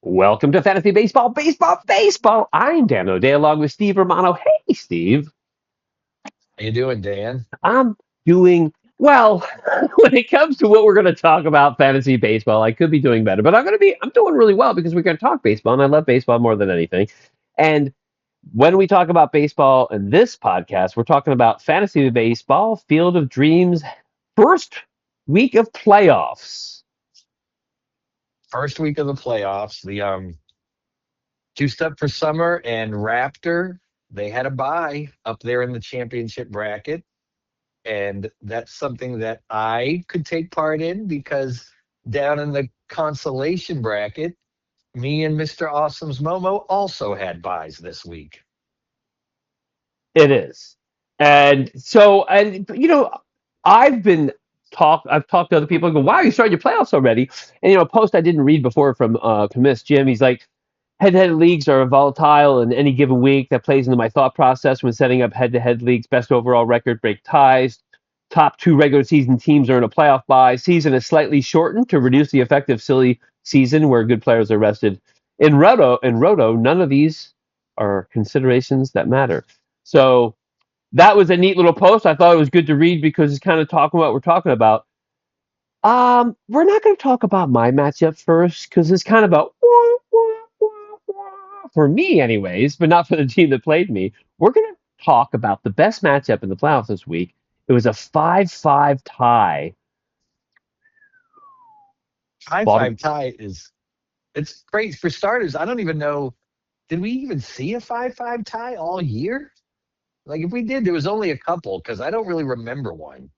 Welcome to Fantasy Baseball, Baseball, Baseball. I'm Dan O'Day along with Steve Romano. Hey, Steve. How you doing, Dan? I'm doing well. When it comes to what we're going to talk about fantasy baseball, I could be doing better, but I'm doing really well because we're going to talk baseball, and I love baseball more than anything. And when we talk about baseball in this podcast, we're talking about fantasy baseball, Field of Dreams, first week of playoffs. First week of the playoffs. The juiced up for summer and Raptor, they had a bye up there in the championship bracket. And that's something that I could take part in because down in the consolation bracket, me and Mr. Awesome's Momo also had buys this week. It is. And I've been I've talked to other people and go, wow, you started your playoffs already. And a post I didn't read before from Miss Jim, he's like, head-to-head leagues are volatile in any given week. That plays into my thought process when setting up head-to-head leagues. Best overall record, break ties. Top two regular season teams are in a playoff bye. Season is slightly shortened to reduce the effect of silly season where good players are rested. In Roto, none of these are considerations that matter. So that was a neat little post. I thought it was good to read because it's kind of talking what we're talking about. We're not going to talk about my matchup first because it's kind of about for me, anyways, but not for the team that played me. We're going to talk about the best matchup in the playoffs this week. It was a 5-5 tie. High Baltimore. five tie is it's great for starters. I don't even know. Did we even see a 5-5 tie all year? Like if we did, there was only a couple because I don't really remember one.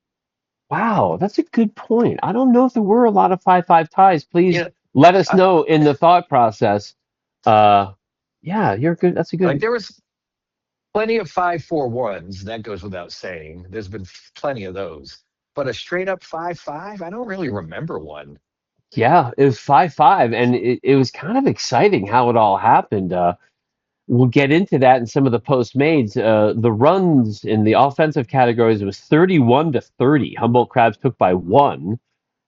Wow, that's a good point. I don't know if there were a lot of 5-5 ties. You Please know, let us I, know in the thought process. Uh, yeah, you're good. That's a like good. there was plenty of 5-4-1s. That goes without saying. There's been plenty of those. But a straight up 5-5, I don't really remember one. Yeah, it was 5-5, and it was kind of exciting how it all happened. We'll get into that in some of the postmates. The runs in the offensive categories was 31-30. Humboldt Crabs took by one,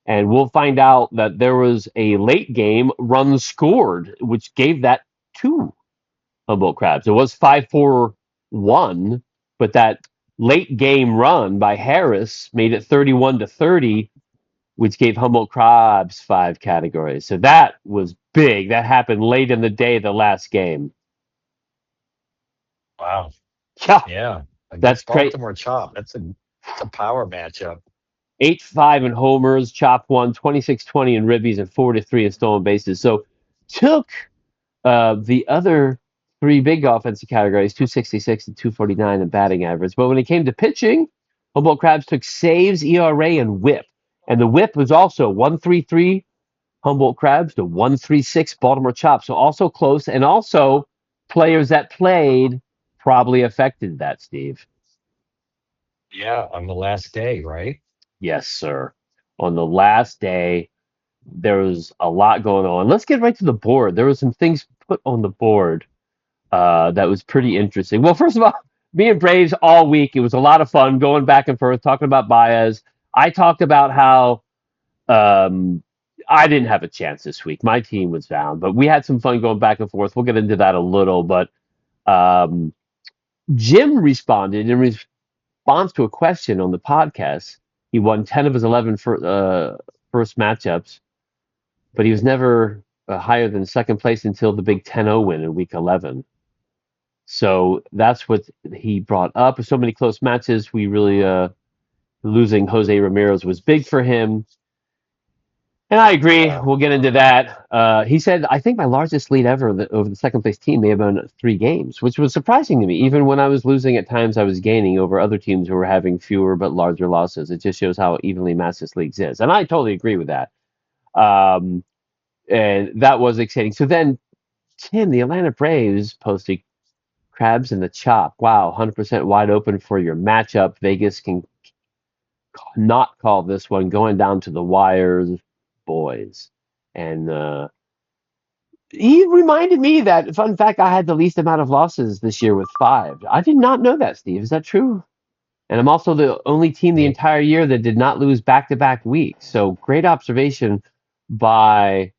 and we'll find out that there was a late game run scored, which gave that to Humboldt Crabs. It was 5-4-1, but that late game run by Harris made it 31-30, which gave Humboldt Crabs five categories. So that was big. That happened late in the day, the last game. Wow. Yeah, Yeah. that's Against great. Baltimore Chop. It's a power matchup. 8-5 in homers, Chop won 26-20 in ribbies, and 4-3 in stolen bases. So took the other three big offensive categories, 266 and 249 in batting average. But when it came to pitching, Humboldt Crabs took saves, ERA, and whip. And the whip was also 133 Humboldt Crabs to 136 Baltimore Chop. So also close, and also players that played probably affected that, Steve. Yeah, on the last day, right? Yes, sir. On the last day, there was a lot going on. Let's get right to the board. There were some things put on the board that was pretty interesting. Well, first of all, me and Braves all week. It was a lot of fun going back and forth talking about Baez. I talked about how um, I didn't have a chance this week. My team was down, but we had some fun going back and forth. We'll get into that a little, but um, Jim responded in response to a question on the podcast. He won 10 of his 11 first matchups, but he was never higher than second place until the big 10-0 win in week 11. So that's what he brought up. So many close matches. We really losing Jose Ramirez was big for him. And I agree. Yeah. We'll get into that. He said, I think my largest lead ever over the second place team may have been 3 games, which was surprising to me. Even when I was losing at times, I was gaining over other teams who were having fewer but larger losses. It just shows how evenly matched this league is. And I totally agree with that. Um, and that was exciting. So then, Tim, the Atlanta Braves posted Crabs in the chop. Wow, 100% wide open for your matchup. Vegas can not call this one going down to the wires, boys. And he reminded me that, fun fact, I had the least amount of losses this year with five. I did not know that, Steve. Is that true? And I'm also the only team the Me. entire year that did not lose back to back weeks. So great observation by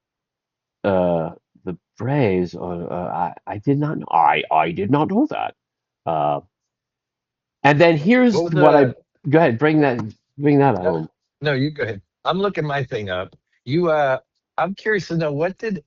uh, the ERAs. I did not know. I did not know that. Uh, and then here's What was what I the go ahead bring that no, home. no, you go ahead. I'm looking my thing up. You I'm curious to know what did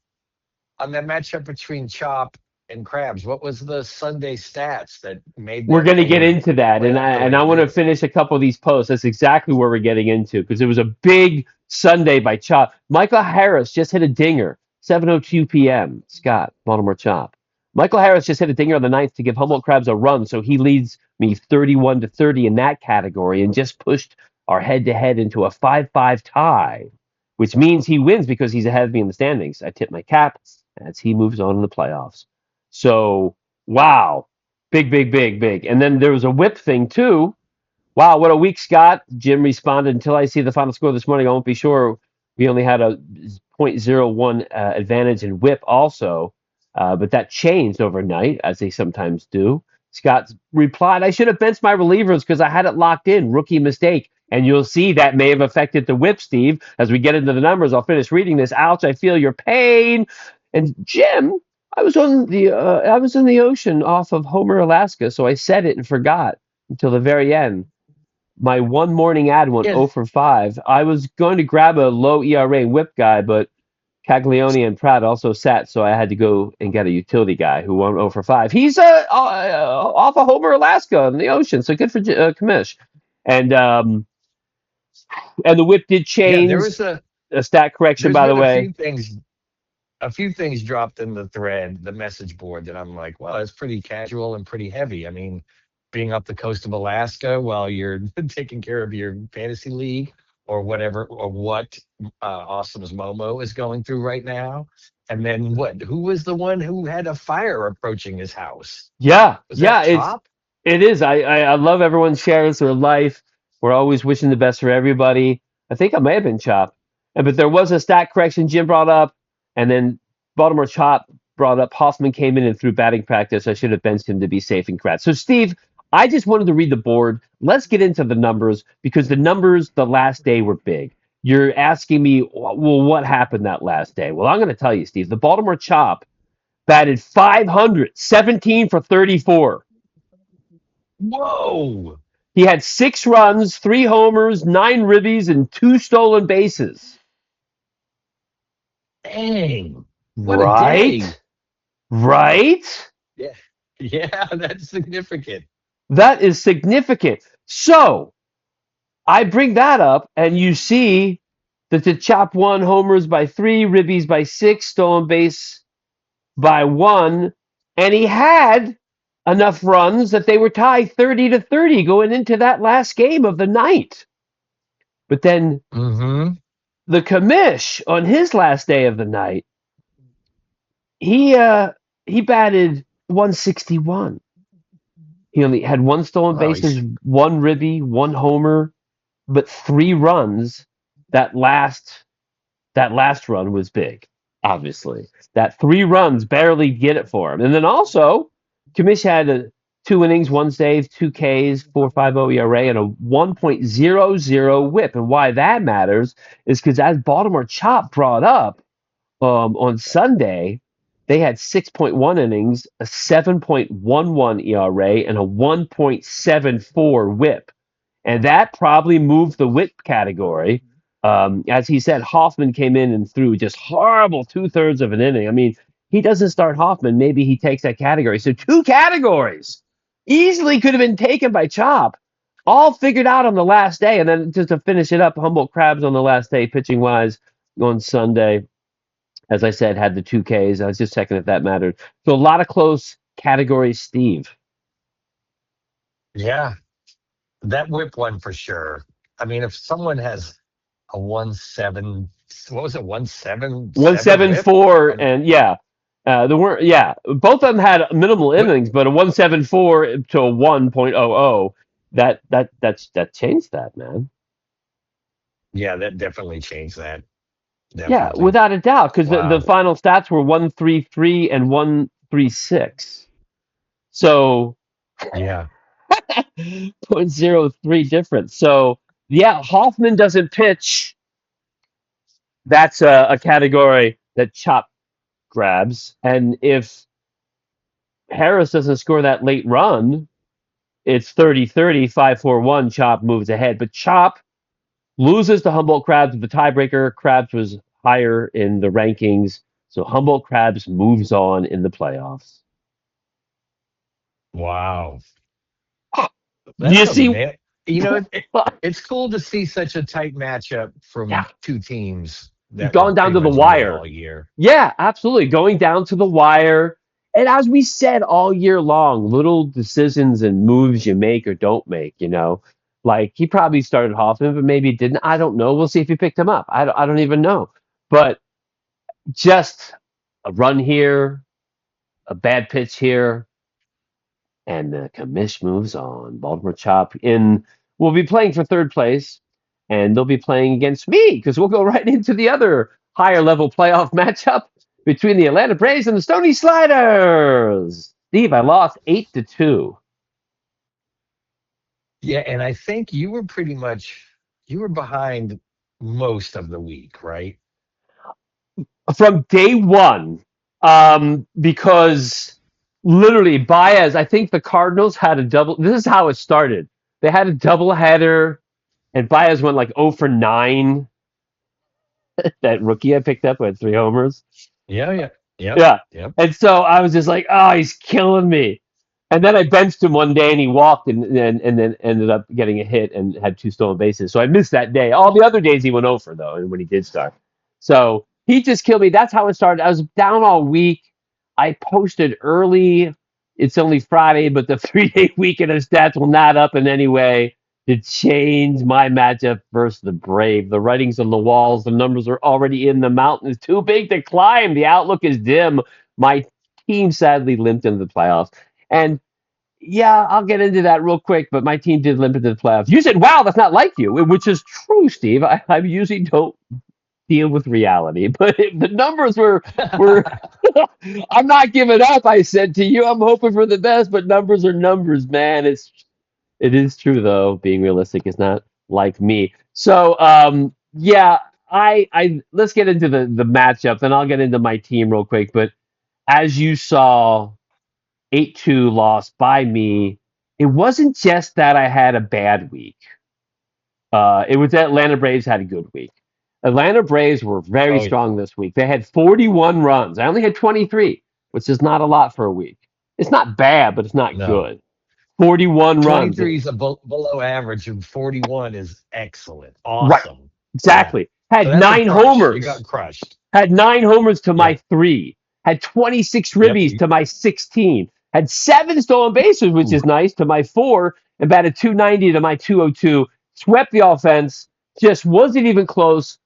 on that matchup between Chop and Krabs, what was the Sunday stats that made We're that going to get thing into that, play and out the I way it want to did? finish a couple of these posts. That's exactly where we're getting into because it was a big Sunday by Chop. Michael Harris just hit a dinger, 7:02 p.m. Scott, Baltimore Chop. Michael Harris just hit a dinger on the ninth to give Humboldt Crabs a run, so he leads me 31-30 in that category, and just pushed our head-to-head into a 5-5 tie, which means he wins because he's ahead of me in the standings. I tip my cap as he moves on in the playoffs. So, wow. Big, big, big, big. And then there was a whip thing too. Wow, what a week, Scott. Jim responded, until I see the final score this morning, I won't be sure. We only had a zero point zero 0.01 advantage in whip also, but that changed overnight, as they sometimes do. Scott replied, I should have benched my relievers because I had it locked in. Rookie mistake. And you'll see that may have affected the whip, Steve. As we get into the numbers, I'll finish reading this. Ouch, I feel your pain. And Jim, I was in the ocean off of Homer, Alaska, so I said it and forgot until the very end. My one morning ad went Yeah, 0 for 5. I was going to grab a low ERA whip guy, but Caglione and Pratt also sat, so I had to go and get a utility guy who went 0 for 5. He's off of Homer, Alaska in the ocean, so good for Kamish. And um, and the whip did yeah, change. A stat correction, there's by the been way. a few things dropped in the thread, the message board that I'm like, well, it's pretty casual and pretty heavy. I mean, being up the coast of Alaska while you're taking care of your fantasy league or whatever, or what Awesome's Momo is going through right now. And then what? Who was the one who had a fire approaching his house? Yeah, Was that yeah, Chop? it is. I love everyone shares their life. We're always wishing the best for everybody. I think I may have been Chop, but there was a stat correction Jim brought up, and then Baltimore Chop brought up Hoffman came in and threw batting practice. I should have benched him to be safe and correct. So Steve, I just wanted to read the board. Let's get into the numbers because the numbers the last day were big. You're asking me, well, what happened that last day? Well, I'm going to tell you, Steve. The Baltimore Chop batted 500, 17 for 34. Whoa! He had 6 runs, 3 homers, 9 ribbies, and 2 stolen bases. Dang! What a day! Right? Right? Yeah, yeah, that's significant. That is significant. So I bring that up, and you see that the Chop won homers by 3, ribbies by 6, stolen base by 1, and he had enough runs that they were tied 30-30 going into that last game of the night. But then Mm-hmm. the commish on his last day of the night, he uh he batted 161. He only had 1 stolen Well, bases, he's 1 ribby, 1 homer, but 3 runs. That last that last run was big, obviously. That 3 runs barely get it for him. And then also, Kamish had 2 innings, 1 save, 2 Ks, 4.50 ERA, and a 1.00 whip. And why that matters is because, as Baltimore Chop brought up on Sunday, they had 6.1 innings, a 7.11 ERA, and a 1.74 whip. And that probably moved the whip category. As he said, Hoffman came in and threw just horrible 2/3 of an inning. I mean, he doesn't start Hoffman. Maybe he takes that category. So 2 categories easily could have been taken by Chop, all figured out on the last day. And then just to finish it up, Humboldt Crabs on the last day, pitching wise, on Sunday, as I said, had the 2 Ks. I was just checking if that mattered. So a lot of close categories, Steve. yeah, that whip one for sure. I mean, if someone has a 1-7, what was it, 1-7-7 whip? 174 And and yeah. There weren't yeah, both of them had minimal what? innings, but a 174 to a 1.00 that changed that, man. Yeah, that definitely changed that. Yeah, Definitely. without a doubt, because the Wow. final stats were 133 and 136. So Yeah. zero point zero 0.03 difference. So yeah, Hoffman doesn't pitch. That's a category that Chop grabs. And if Harris doesn't score that late run, it's 30-30, 5-4-1. Chop moves ahead. But Chop loses to Humboldt Crabs with the tiebreaker. Crabs was higher in the rankings. So Humboldt Crabs moves on in the playoffs. Wow. Do That's you something, see? man. It's cool to see such a tight matchup Yeah, from two teams that were gone down pretty to the much good wire. all year. Yeah, absolutely. Going down to the wire. And as we said all year long, little decisions and moves you make or don't make. Like he probably started Hoffman, but maybe didn't. I don't know. We'll see if he picked him up. I don't even know. But just a run here, a bad pitch here, and the commish moves on. Baltimore Chop in will be playing for third place, and they'll be playing against me because we'll go right into the other higher level playoff matchup between the Atlanta Braves and the Stony Sliders. Steve, I lost 8-2. Yeah, and I think you were pretty much you were behind most of the week, right? From day one, because literally Baez, I think the Cardinals had a double. This is how it started. They had a double header, and Baez went like 0 for 9. That rookie I picked up who had 3 homers. Yeah, yeah. Yep. Yeah. Yep. And so I was just like, oh, he's killing me. And then I benched him one day and he walked and then ended up getting a hit and had 2 stolen bases. So I missed that day. All the other days he went over though, and when he did start. So he just killed me. That's how it started. I was down all week. I posted early. It's only Friday, but the 3 day weekend of stats will not up in any way to change my matchup versus the Brave. The writing's on the walls. The numbers are already in. The mountain is too big to climb. The outlook is dim. My team sadly limped into the playoffs. And yeah, I'll get into that real quick, but my team did limp into the playoffs. You said, wow, that's not like you, which is true, Steve. I usually don't deal with reality, but the numbers were I'm not giving up, I said to you. I'm hoping for the best, but numbers are numbers, man. It is true though. Being realistic is not like me. So yeah, I let's get into the matchup, then I'll get into my team real quick. But as you saw, 8-2 loss by me. It wasn't just that I had a bad week. It was that Atlanta Braves had a good week. Atlanta Braves were very Oh, strong this week. They had 41 runs. I only had 23, which is not a lot for a week. It's not bad, but it's not no. good. 41 runs. 23 is below average, and 41 is excellent. Right. Awesome. Yeah. Exactly. So Had that's a nine crush. You got homers. crushed. Had 9 homers to my Yep. 3. Had 26 Yep. ribbies to my 16. Had 7 stolen bases, which Ooh. is nice, to my 4, and batted 290 to my 202. Swept the offense. Just wasn't even close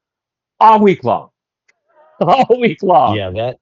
all week long. All week long. Yeah,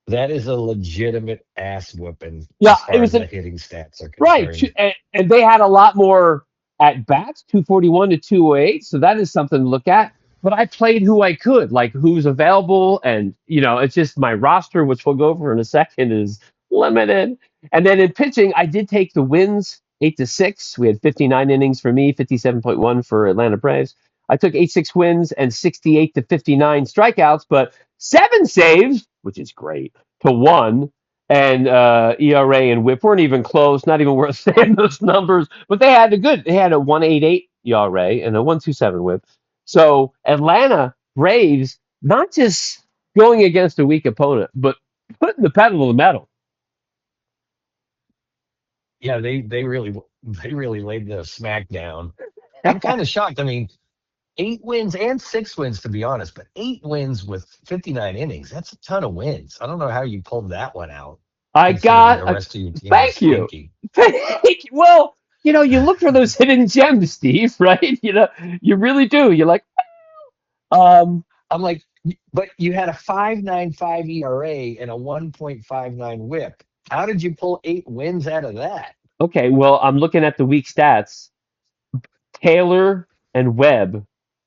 that is a legitimate ass whooping Yeah, as it far was as an the hitting stats are right, concerned. and they had a lot more at bats, 241 to 208. So that is something to look at. But I played who I could, like who's available, and it's just my roster, which we'll go over in a second, is limited. And then in pitching, I did take the wins 8-6. We had 59 innings for me, 57.1 for Atlanta Braves. I took 8-6 wins and 68 to 59 strikeouts, but 7 saves, which is great, to one, and ERA and WHIP weren't even close, not even worth saying those numbers. But they had a good, they had a 1.88 ERA and a 1.27 WHIP. So Atlanta Braves not just going against a weak opponent, but putting the pedal to the metal. Yeah, they really laid the smack down. I'm kind of shocked. I mean, 8 wins and 6 wins, to be honest, but 8 wins with 59 innings. That's a ton of wins. I don't know how you pulled that one out, I considering got the a rest of your team was thank you. stinky. Thank you. Well, you look for those hidden gems, Steve, right? You really do. You're like, um, I'm like, but you had a 5.95 ERA and a 1.59 WHIP. How did you pull 8 wins out of that? okay, well, I'm looking at the weak stats. Taylor and Webb,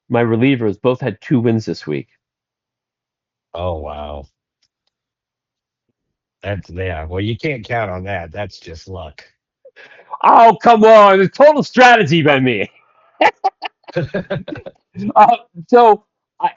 my relievers, both had 2 wins this week. Oh wow, that's yeah. Well, you can't count on that. That's just luck. Oh, come on. It's total strategy by me. Uh, so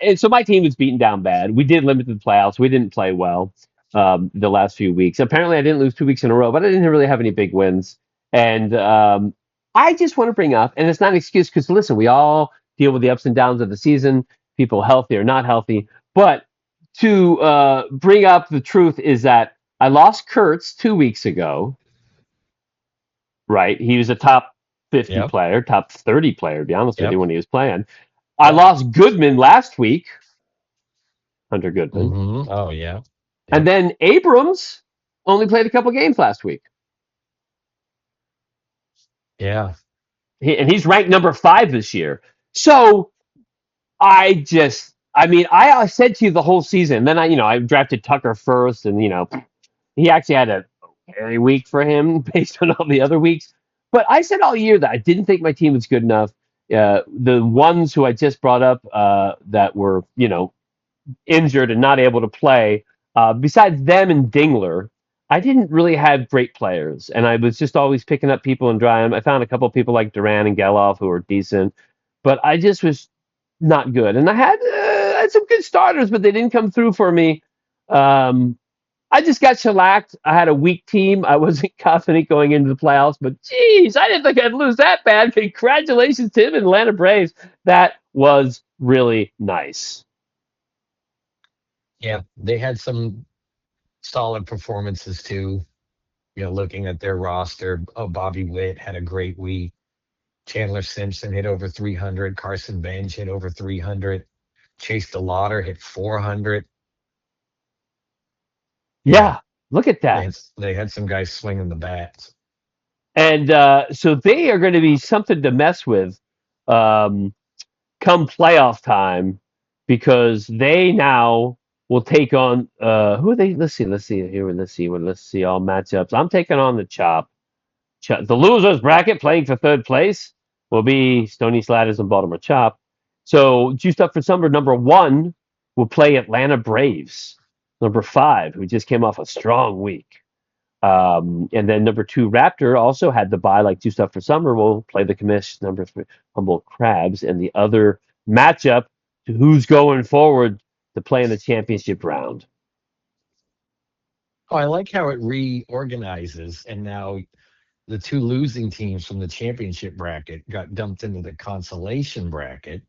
And so my team was beaten down bad. We did limit the playoffs. We didn't play well the last few weeks. Apparently, I didn't lose 2 weeks in a row, but I didn't really have any big wins. And I just want to bring up, and it's not an excuse because listen, we all deal with the ups and downs of the season, people healthy or not healthy. But to bring up the truth is that I lost Kurtz 2 weeks ago, right? He was a top 50 Yep. player, top 30 player, to be honest with you, Yep. when he was playing. I Yep. lost Goodman last week, Hunter Goodman. Oh yeah. And Yep. then Abrams only played a couple games last week. Yeah. And he's ranked number 5 this year. So I mean, I said to you the whole season. Then I drafted Tucker first, and he actually had a very week for him based on all the other weeks. But I said all year that I didn't think my team was good enough. The ones who I just brought up that were, injured and not able to play. Besides them and Dingler, I didn't really have great players, and I was just always picking up people and drying. I found a couple of people like Duran and Geloff who were decent, but I just was not good. And I had some good starters, but they didn't come through for me. Um, I just got shellacked. I had a weak team. I wasn't confident going into the playoffs, but geez, I didn't think I'd lose that bad. Congratulations, Tim and Atlanta Braves. That was really nice. Yeah. They had some solid performances too. Looking at their roster, oh, Bobby Witt had a great week. Chandler Simpson hit over 300. Carson Bench hit over 300. Chase DeLauder hit 400. Yeah, Yeah, look at they that. had, they had some guys swinging the bats. And so they are going to be something to mess with um, come playoff time because they now will take on who are they? Let's see here. Let's see all matchups. I'm taking on the Chop. The losers bracket playing for third place will be Stony Slatters and Baltimore Chop. So juiced up for summer number 1 will play Atlanta Braves. Number 5, who just came off a strong week. And then number 2, Raptor also had the bye like Juiced Up for Summer. Will play the commish number 3, Humboldt Crabs. And the other matchup to who's going forward to play in the championship round. Oh, I like how it reorganizes, and now the two losing teams from the championship bracket got dumped into the consolation bracket.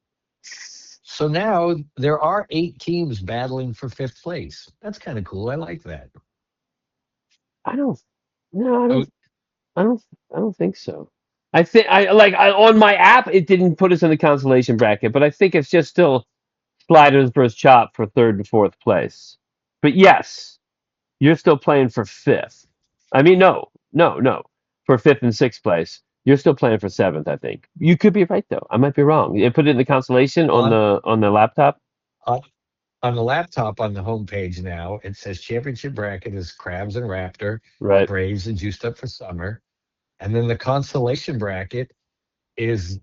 So now there are 8 teams battling for fifth place. That's kind of cool. I like that. I don't, no, Oh, I don't, I don't think so. I think on my app it didn't put us in the consolation bracket, but I think it's just still Sliders versus Chop for third and fourth place. But yes, you're still playing for fifth. I mean, no, for fifth and sixth place. You're still playing for seventh, I think. You could be right though. I might be wrong. You put it in the consolation on on, the laptop, on on the laptop on the homepage now, it says championship bracket is Crabs and Raptor, right? Braves and Juiced Up for Summer. And then the consolation bracket is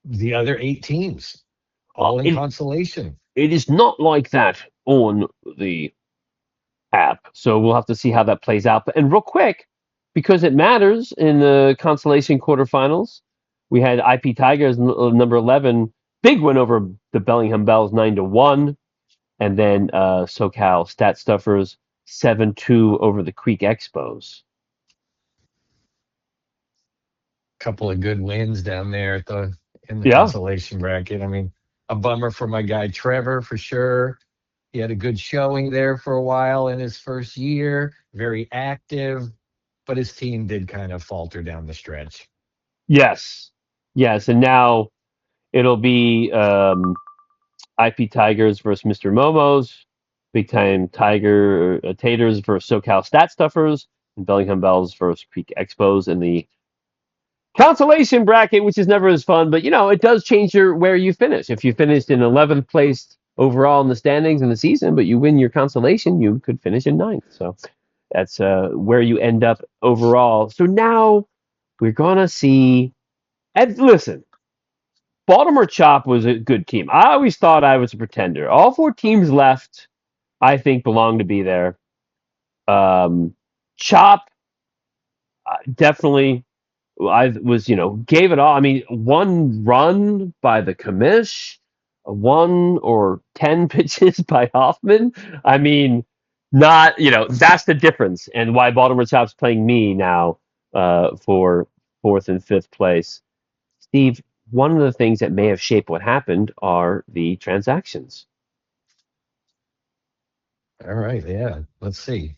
the other 8 teams, all in It consolation. it is not like that on the app, so we'll have to see how that plays out. And real quick, because it matters in the consolation quarterfinals, we had IP Tigers number 11 big win over the Bellingham Bells 9-1. And then SoCal Stat Stuffers 7-2 over the Creek Expos. Couple of good wins down there at the in the Yeah. consolation bracket. I mean, a bummer for my guy Trevor for sure. He had a good showing there for a while in his first year, very active, but his team did kind of falter down the stretch. Yes. Yes. And now it'll be IP Tigers versus Mr. Momos, Big Time Tiger Taters versus SoCal Stat Stuffers, and Bellingham Bells versus Creek Expos in the consolation bracket, which is never as fun, but it does change where you finish. If you finished in 11th place overall in the standings in the season, but you win your consolation, you could finish in ninth. So that's where you end up overall. So now we're gonna see. And listen, Baltimore Chop was a good team. I always thought I was a pretender. All 4 teams left, I think, belong to be there. Chop definitely I was, gave it all. I mean, one run by the commish. one or 10 pitches by Hoffman. I mean, not, that's the difference and why Baltimore Chop's playing me now for fourth and fifth place. Steve, one of the things that may have shaped what happened are the transactions. All right, yeah. Let's see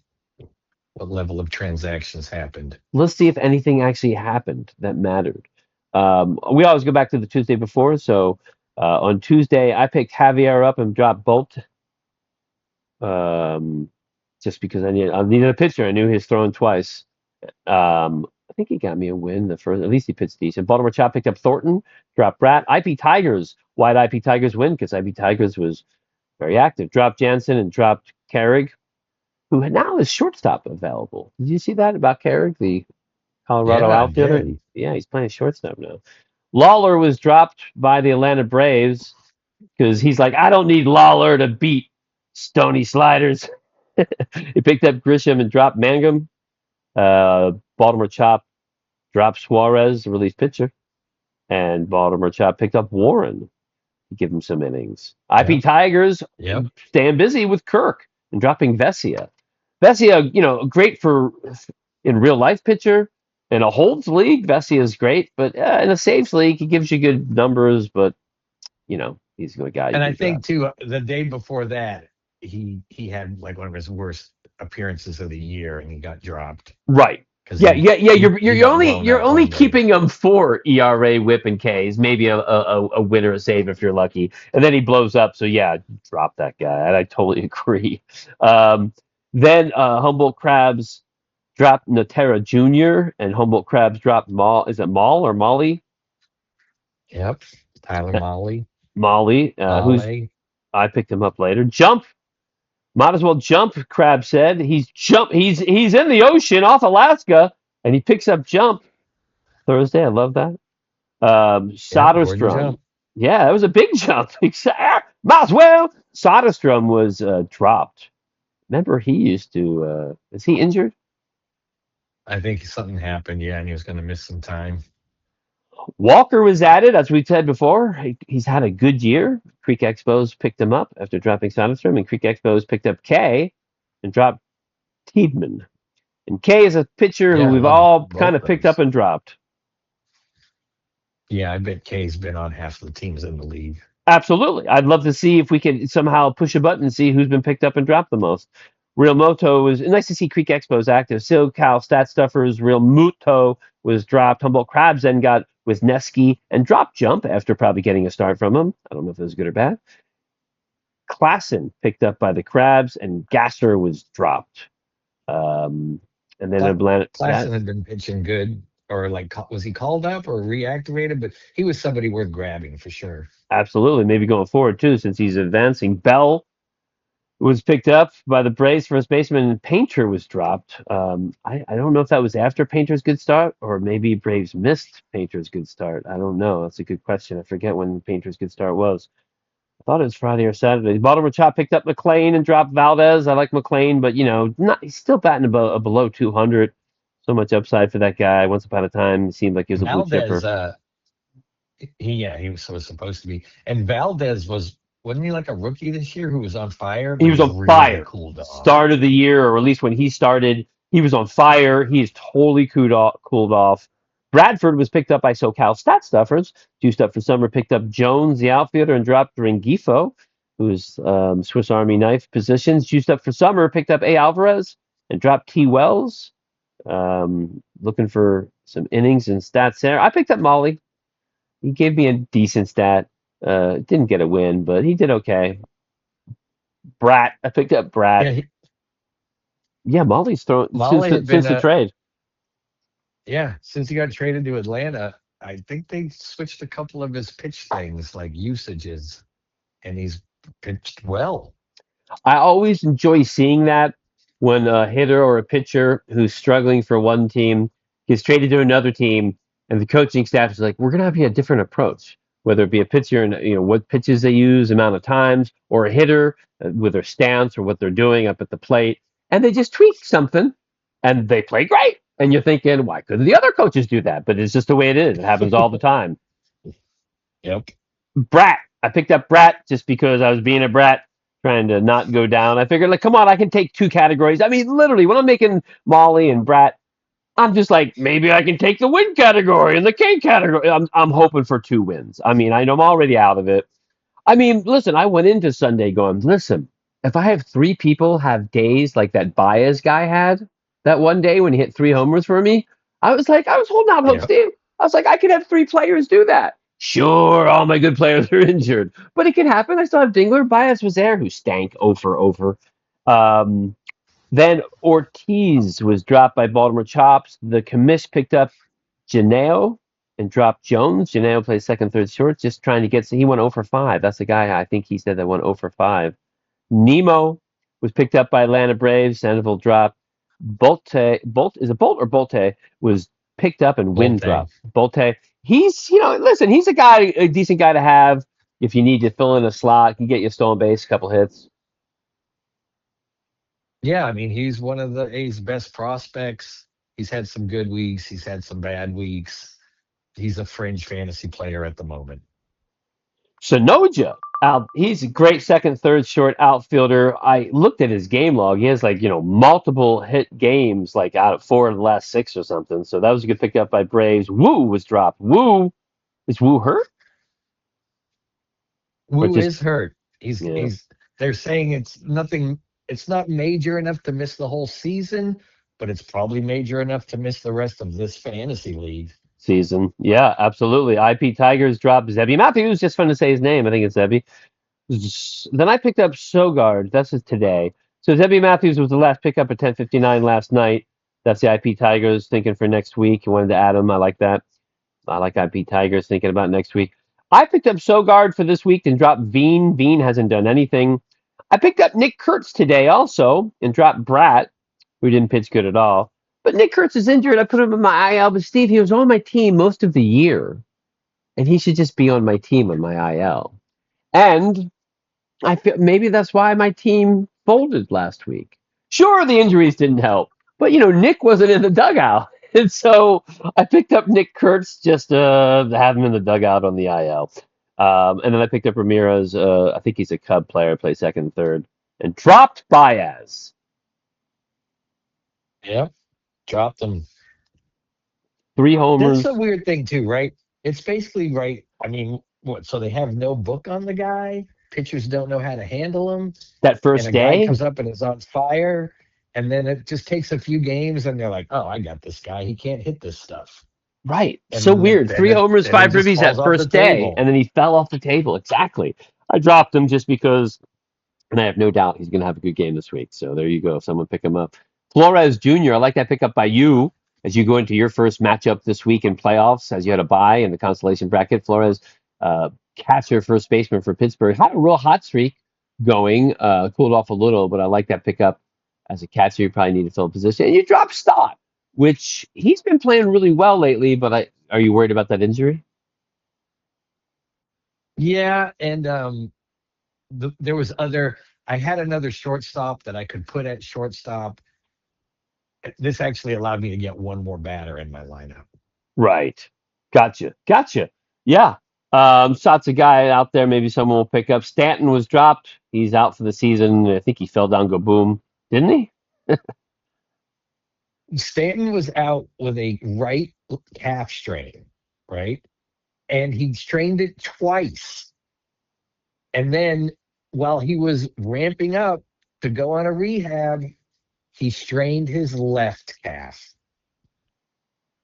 what level of transactions happened. Let's see if anything actually happened that mattered. We always go back to the Tuesday before. So on Tuesday, I picked Javier up and dropped Bolt um, just because I needed a pitcher. I knew he was throwing twice. I think he got me a win the first. At least he pitched decent. Baltimore Chop picked up Thornton, dropped Bratt. IP Tigers. Why'd IP Tigers win? Because IP Tigers was very active. Dropped Jansen and dropped Carrig, who now is shortstop available. Did you see that about Carrig, the Colorado Yeah, I outfielder? did. Yeah, he's playing shortstop now. Lawler was dropped by the Atlanta Braves because he's like, I don't need Lawler to beat Stony Sliders. He picked up Grisham and dropped Mangum. Baltimore Chop dropped Suarez, the relief pitcher, and Baltimore Chop picked up Warren to give him some innings. IP Yep. Tigers Yep. staying busy with Kirk and dropping Vesia. Vesia, great for in real life pitcher. In a holds league, Vesia is great, but in a saves league, he gives you good numbers, but he's a guy you And I can drop. think too, the day before that, he had like one of his worst appearances of the year, and he got dropped Right. because Yeah, yeah, yeah. You're he you're got only blown you're out only one day. keeping him for ERA, WHIP, and Ks. Maybe a win or a save if you're lucky, and then he blows up. So yeah, drop that guy. And I totally agree. Um, then Humboldt Crabs dropped Natera Jr. and Humboldt Crabs dropped Maul. Is it Maul or Molly? Yep. Tyler Uh, Molly, Molly, who's Molly. I picked him up later. Jump. Might as well jump, Crab said. He's in the ocean off Alaska, and he picks up Jump Thursday. I love that. Yep. Gordon Soderstrom. Jump. Yeah, that was a big jump. Might as well. Soderstrom was dropped. Remember, he used to. Is he injured? I think something happened. Yeah, and he was going to miss some time. Walker was added, as we said before. He's had a good year. Creek Expos picked him up after dropping Soderstrom, and Creek Expos picked up K and dropped Tiedemann. And K is a pitcher who Yeah, I we've love all kind both of picked up those. and dropped. Yeah, I bet K's been on half the teams in the league. Absolutely. I'd love to see if we can somehow push a button and see who's been picked up and dropped the most. Real Moto was nice to see Creek Expos active. SoCal Stat Stuffers, Real Muto was dropped. Humboldt Crabs then got Wisniewski and dropped Jump after probably getting a start from him. I don't know if it was good or bad. Klassen picked up by the Crabs and Gasser was dropped. And then Cla- Atlanta, that Klassen had been pitching good, or like, was he called up or reactivated? But he was somebody worth grabbing for sure. absolutely maybe going forward too since he's advancing. Bell was picked up by the Braves first baseman, and Painter was dropped. I don't know if that was after Painter's good start or maybe Braves missed Painter's good start. I don't know. That's a good question. I forget when Painter's good start was. I thought it was Friday or Saturday. Baltimore Chop picked up McLean and dropped Valdez. I like McLean, but he's still batting below 200. So much upside for that guy. Once upon a time, he seemed like he was a blue Valdez, chipper. he was supposed to be, and Valdez wasn't he like a rookie this year who was on fire, He but was he's on really fire. cooled off. Start of the year, or at least when he started, he was on fire. He is totally cooled off. Bradford was picked up by SoCal Stat Stuffers. Juiced up for summer, picked up Jones, the outfielder, and dropped Rengifo, who's Swiss Army knife positions. Juiced up for summer, picked up A. Alvarez and dropped T. Wells. Looking for some innings and stats there. I picked up Molly. He gave me a decent stat. Didn't get a win, but he did okay. Brat. I picked up Brat. Yeah, Yeah, Molly's thrown since Molly the had been, since the trade. yeah, since he got traded to Atlanta. I think they switched a couple of his pitch things, like usages, and he's pitched well. I always enjoy seeing that when a hitter or a pitcher who's struggling for one team gets traded to another team, and the coaching staff is like, "We're going to have you a different approach, whether it be a pitcher and what pitches they use, amount of times, or a hitter with their stance or what they're doing up at the plate, and they just tweak something, and they play great." And you're thinking, why couldn't the other coaches do that? But it's just the way it is. It happens all the time. Yep. Brat. I picked up Brat just because I was being a brat, trying to not go down. I figured, like, come on, I can take two categories. I mean, literally, when I'm making Molly and Brat, I'm just like, maybe I can take the win category and the K category. I'm hoping for two wins. I mean, I know I'm already out of it. I mean, listen, I went into Sunday going, listen, if I have three people have days like that Baez guy had that one day when he hit three homers for me, I was like, I was holding out hope, Yeah. Steve. I was like, I could have three players do that. Sure, all my good players are injured, but it could happen. I still have Dingler. Baez was there, who stank over. Um, then Ortiz was dropped by Baltimore Chops. The commish picked up Janeo and dropped Jones. Janeo plays second, third short, just trying to get. He went 0 for 5. That's the guy I think he said that went 0 for 5. Nemo was picked up by Atlanta Braves. Sandoval dropped. Bolt is a Bolt or Bolte was picked up and Win Volte. dropped. Bolte, he's listen, he's a decent guy to have if you need to fill in a slot. Can get you a stolen base, a couple hits. Yeah, I mean, he's one of the A's best prospects. He's had some good weeks. He's had some bad weeks. He's a fringe fantasy player at the moment. Sonoja, he's a great second, third short outfielder. I looked at his game log. He has like, multiple hit games, like out of four of the last six or something. So that was a good pick up by Braves. Woo was dropped. Woo, is Woo hurt? Or Wu just, is hurt. He's yeah, he's they're saying it's nothing, it's not major enough to miss the whole season, but it's probably major enough to miss the rest of this fantasy league. season. Yeah, absolutely. IP Tigers dropped Zebby Matthews. Just fun to say his name. I think it's Zebby. Then I picked up Sogard. That's his today. So Zebby Matthews was the last pickup at 10:59 last night. That's the IP Tigers thinking for next week. I wanted to add him. I like that. I like IP Tigers thinking about next week. I picked up Sogard for this week and dropped Veen. Veen hasn't done anything. I picked up Nick Kurtz today also and dropped Brat, who didn't pitch good at all. But Nick Kurtz is injured. I put him in my IL. But Steve, he was on my team most of the year, and he should just be on my team on my IL. And I feel maybe that's why my team folded last week. Sure, the injuries didn't help, but Nick wasn't in the dugout, and so I picked up Nick Kurtz just to have him in the dugout on the IL. And then I picked up Ramirez. I think he's a Cub player, play second, third, and dropped Baez. Yeah, dropped them. Three That's the homers weird thing too, right? It's basically right. I mean, what? So they have no book on the guy. Pitchers don't know how to handle him, that and first a guy day. comes up and is on fire, and then it just takes a few games, and they're like, "Oh, I got this guy. He can't hit this stuff," Right. and So then weird. Three homers, then he five just ribbies falls that off the first day, table. and then he fell off the table. Exactly. I dropped him just because. And I have no doubt he's going to have a good game this week. So there you go. Someone pick him up. Flores Jr., I like that pickup by you as you go into your first matchup this week in playoffs, as you had a bye in the consolation bracket. Flores, catcher, first baseman for Pittsburgh, had a real hot streak going, cooled off a little, but I like that pickup as a catcher. You probably need to fill a position. And you drop Stott, which he's been playing really well lately, but are you worried about that injury? Yeah, and there was other. I had another shortstop that I could put at shortstop. This actually allowed me to get one more batter in my lineup. Right. Gotcha. Yeah. Shots a guy out there. Maybe someone will pick up. Stanton was dropped. He's out for the season. I think he fell down, go boom, didn't he? Stanton was out with a right calf strain, right? And he strained it twice. And then while he was ramping up to go on a rehab, he strained his left calf.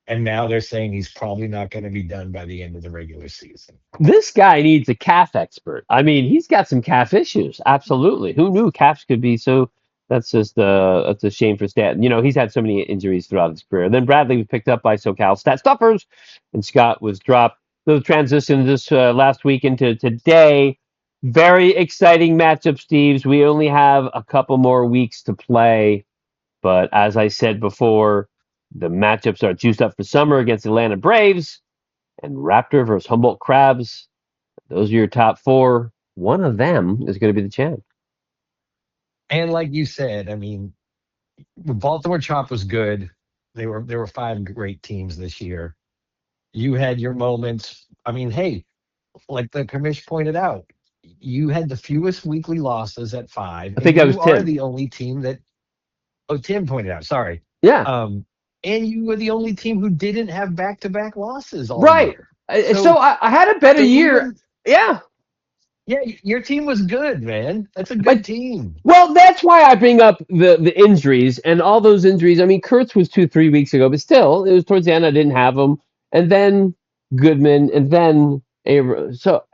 And now they're saying he's probably not going to be done by the end of the regular season. This guy needs a calf expert. I mean, he's got some calf issues. Absolutely. Who knew calves could be so? That's a shame for Stanton. He's had so many injuries throughout his career. And then Bradley was picked up by SoCal Stat Stuffers, and Scott was dropped. So transition this last week into today. Very exciting matchup, Steves. We only have a couple more weeks to play, but as I said before, the matchups are juiced up for summer against Atlanta Braves and Raptor versus Humboldt Crabs. Those are your top four. One of them is going to be the champ. And like you said, I mean, the Baltimore Chop was good. There were five great teams this year. You had your moments. I mean, hey, like the commish pointed out, you had the fewest weekly losses at 5, I and think that was you are Tim. the only team that. Oh, Tim pointed out. Sorry. Yeah, Um, and you were the only team who didn't have back-to-back losses all right. year. So So I had a better so year. even Yeah, yeah, your team was good, man. That's a my good team. well, that's why I bring up the injuries and all those injuries. I mean, Kurtz was 2 3 weeks ago, but still, it was towards the end. I didn't have him, and then Goodman, and then so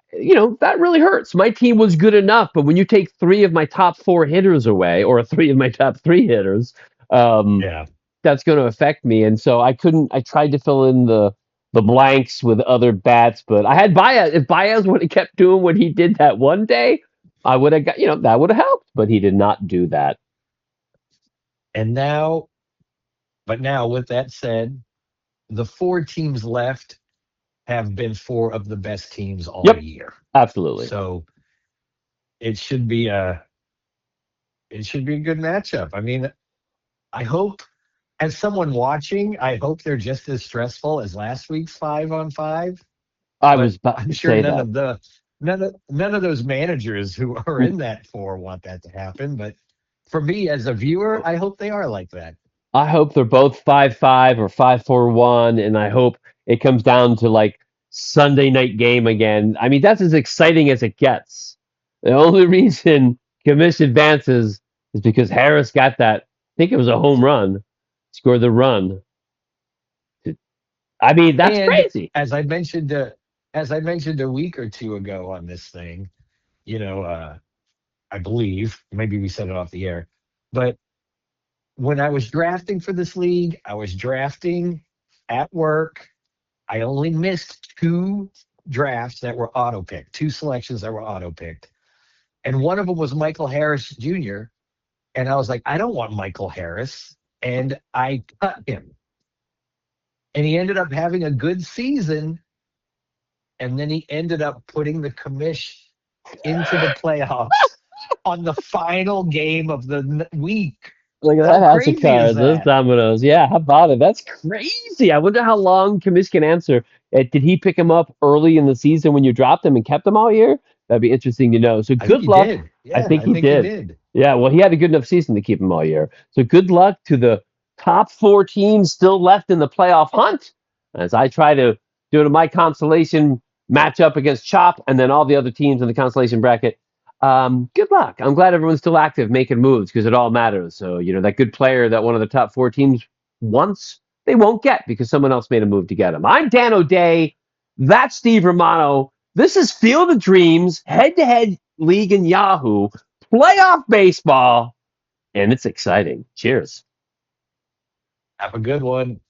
that really hurts. My team was good enough, but when you take three of my top four hitters away, or three of my top three hitters, um, Yeah. that's going to affect me. And so I couldn't. I tried to fill in the blanks with other bats, but I had Baez. If Baez would have kept doing what he did that one day, I would have got, that would have helped, but he did not do that. And now, but now with that said, the 4 teams left have been 4 of the best teams all Yep, year. absolutely. So it should be a it should be a good matchup. I mean, I hope as someone watching, I hope they're just as stressful as last week's 5-on-5. I But was about I'm to sure say that. none of those managers who are in that 4 want that to happen. But for me as a viewer, I hope they are like that. I hope they're both 5-5 or 5-4-1, and I hope it comes down to like Sunday night game again. I mean, that's as exciting as it gets. The only reason Commish advances is because Harris got that. I think it was a home run, scored the run. I mean, that's And crazy. as I mentioned a week or two ago on this thing, you know, I believe maybe we said it off the air, but when I was drafting for this league, I was drafting at work. I only missed 2 drafts that were auto picked, 2 selections that were auto picked, and one of them was Michael Harris Jr. And I was like, I don't want Michael Harris, and I cut him, and he ended up having a good season, and then he ended up putting the commish into the playoffs on the final game of the week. Look at How that house of crazy is cards, those that? dominoes. Yeah, how about it? That's crazy. I wonder how long Kamish can answer. Did he pick him up early in the season when you dropped him and kept him all year? That'd be interesting to know. So I think good he luck. did. I Yeah, think I he think he did. did. Yeah, well, he had a good enough season to keep him all year. So good luck to the top four teams still left in the playoff hunt as I try to do it in my consolation matchup against Chop and then all the other teams in the consolation bracket. Good luck. I'm glad everyone's still active making moves because it all matters. So, that good player that one of the top four teams wants, they won't get because someone else made a move to get him. I'm Dan O'Day. That's Steve Romano. This is Field of Dreams, head to head league in Yahoo, playoff baseball, and it's exciting. Cheers. Have a good one.